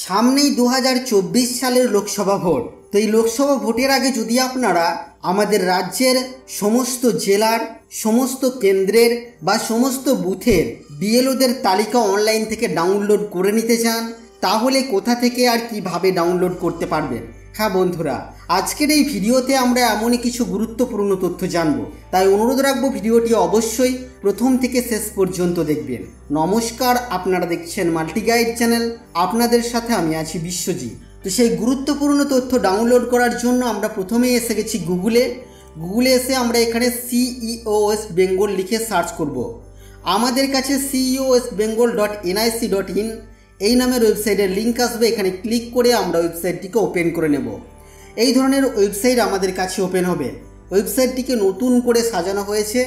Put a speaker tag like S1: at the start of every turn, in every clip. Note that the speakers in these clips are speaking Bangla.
S1: সামনেই 2024 সালের লোকসভা ভোট। তো এই লোকসভা ভোটের আগে যদি আপনারা আমাদের রাজ্যের সমস্ত জেলার সমস্ত কেন্দ্রের বা সমস্ত বুথের বিএলওদের তালিকা অনলাইন থেকে ডাউনলোড করে নিতে চান, তাহলে কোথা থেকে আর কিভাবে ডাউনলোড করতে পারবেন? হ্যাঁ বন্ধুরা, আজকের এই ভিডিওতে আমরা এমনই কিছু গুরুত্বপূর্ণ তথ্য জানব, তাই অনুরোধ রাখবো ভিডিওটি অবশ্যই প্রথম থেকে শেষ পর্যন্ত দেখবেন। নমস্কার, আপনারা দেখছেন মাল্টি গাইড চ্যানেল, আপনাদের সাথে আমি আছি বিশ্বজিৎ। তো সেই গুরুত্বপূর্ণ তথ্য ডাউনলোড করার জন্য আমরা প্রথমেই এসে গেছি গুগলে এসে আমরা এখানে সিইও ওয়েস্ট বেঙ্গল লিখে সার্চ করব। আমাদের কাছে ceoWestbengal.nic.in এই নামের ওয়েবসাইটের লিঙ্ক আসবে। এখানে ক্লিক করে আমরা ওয়েবসাইটটিকে ওপেন করে নেব। এই ধরনের ওয়েবসাইট আমাদের কাছে ওপেন হবে। ওয়েবসাইটটিকে নতুন করে সাজানো হয়েছে।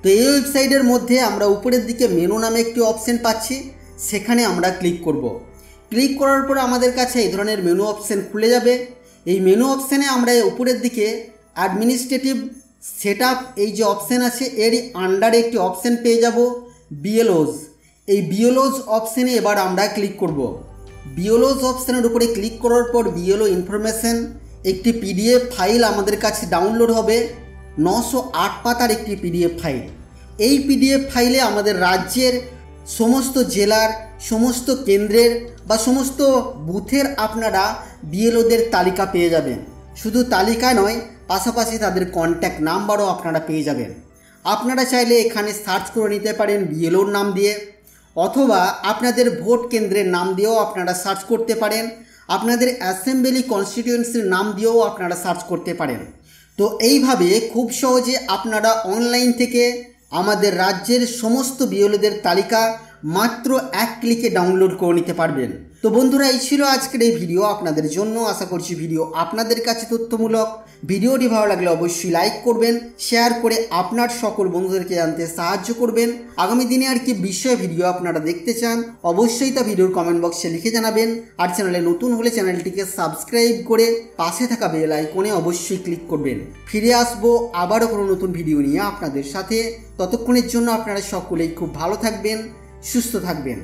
S1: তো এই ওয়েবসাইটের মধ্যে আমরা উপরের দিকে মেনু নামে একটি অপশন পাচ্ছি, সেখানে আমরা ক্লিক করব। ক্লিক করার পর আমাদের কাছে এই ধরনের মেনু অপশন খুলে যাবে। এই মেনু অপশানে আমরা উপরের দিকে অ্যাডমিনিস্ট্রেটিভ সেটআপ এই যে অপশান আছে এরই আন্ডারে একটি অপশান পেয়ে যাব বিএলওস। এই বিএলওস অপশানে এবার আমরা ক্লিক করব। বিএলওস অপশানের উপরে ক্লিক করার পর বিএলও ইনফরমেশন একটি পিডিএফ ফাইল আমাদের কাছে ডাউনলোড হবে। 908 পাতার একটি পিডিএফ ফাইল। এই পিডিএফ ফাইলে আমাদের রাজ্যের সমস্ত জেলার সমস্ত কেন্দ্রের বা সমস্ত বুথের আপনারা বিএলওদের তালিকা পেয়ে যাবেন। শুধু তালিকা নয়, পাশাপাশি তাদের কন্ট্যাক্ট নাম্বারও আপনারা পেয়ে যাবেন। আপনারা চাইলে এখানে সার্চ করে নিতে পারেন বিএলওর নাম দিয়ে, অথবা আপনাদের ভোট কেন্দ্রের নাম দিয়েও আপনারা সার্চ করতে পারেন। আপনাদের অ্যাসেম্বলি কনস্টিটিউয়েন্সির নাম দিয়েও আপনারা সার্চ করতে পারেন। তো এইভাবে খুব সহজে আপনারা অনলাইন থেকে আমাদের রাজ্যের সমস্ত বিএলওদের তালিকা মাত্র এক ক্লিকে ডাউনলোড করে নিতে পারবেন। তো বন্ধুরা, এই ছিল আজকের এই ভিডিও আপনাদের জন্য। আশা করছি ভিডিও আপনাদের কাছে তথ্যমূলক। ভিডিওটি ভালো লাগলে অবশ্যই লাইক করবেন, শেয়ার করে আপনার সকল বন্ধুদেরকে জানতে সাহায্য করবেন। আগামী দিনে আর কি বিষয়ে ভিডিও আপনারা দেখতে চান অবশ্যই তা ভিডিওর কমেন্ট বক্সে লিখে জানাবেন। আর চ্যানেলে নতুন হলে চ্যানেলটিকে সাবস্ক্রাইব করে পাশে থাকা বেল আইকনে অবশ্যই ক্লিক করবেন। ফিরে আসবো আবারও কোনো নতুন ভিডিও নিয়ে আপনাদের সাথে। ততক্ষণের জন্য আপনারা সকলেই খুব ভালো থাকবেন, সুস্থ থাকবেন।